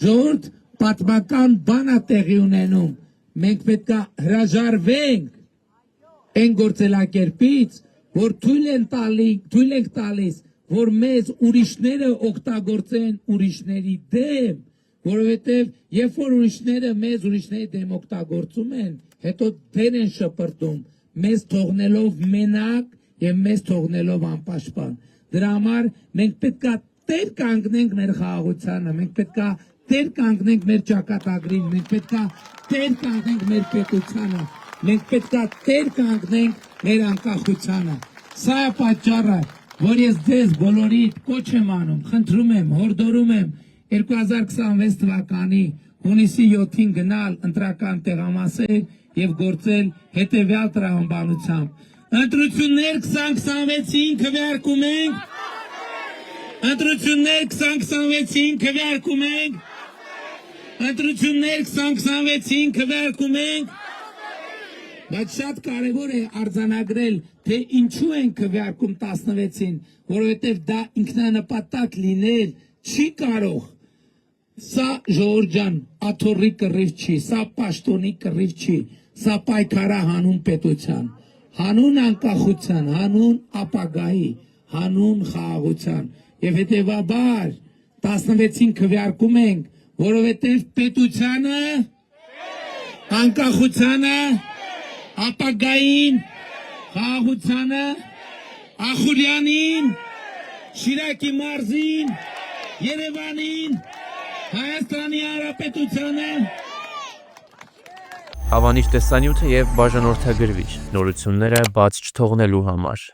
ժողովուրդ պատմական բան է տեղի ունենում, մենք պետք է հրաժարվենք այն գործելակերպից, որ թույլ ենք տալիս, որ մեզ ուրիշները օգտագործեն ուրիշների դեմ, որովհետև երբ որ ուրիշները մեզ ուրիշների դեմ օգտագործում են, հետո դեն են շպրտում, մեզ թողնելով մենակ եւ մեզ թողնելով անպաշտպան։ Դրա համար մենք պետք է տեր կանգնենք մեր խաղաղությանը, մենք պետք է տեր կանգնենք մեր ճակատագրին, մենք պետք է տեր կանգնենք մեր պետությանը, մենք պետք է տեր կանգնենք մեր անկախությանը։ Սա է պատճառը, որ ես ձեզ բոլորիդ կոչ եմ անում, խնդրում եմ, հորդորում եմ 2026 թվականի հունիսի 7-ին գնալ ընտրական տեղամասեր եւ գործել հետեւյալ տրամաբանությամբ։ Ընտրություններ 2026-ին քվեարկում ենք։ Ընտրություններ 2026-ին քվեարկում ենք։ Ընտրություններ 2026-ին քվեարկում ենք։ Բայց շատ կարևոր է արձանագրել, թե ինչու են քվեարկում 16-ին, որովհետև դա ինքնանպատակ լինել չի կարող։ Սա ժողովուրդ ջան, աթոռի կռիվ չի, սա պաշտոնի կռիվ չի, սա պայքարա հանուն պետության, հանուն անկախության, հանուն ապագայի, հանուն խաղաղության։ Եվ հետևաբար 16-ին քվեարկում ենք, որովհետև պետությանը, անկախությանը, ապագային, խաղաղությանը, Ախուլյանին, Շիրակի մարզին, Երևանին, Հայաստանի Հանրապետությանը։ Հավանիչ տեսանյութը եւ բաժանորդագրվիչ նորությունները բաց չթողնելու համար։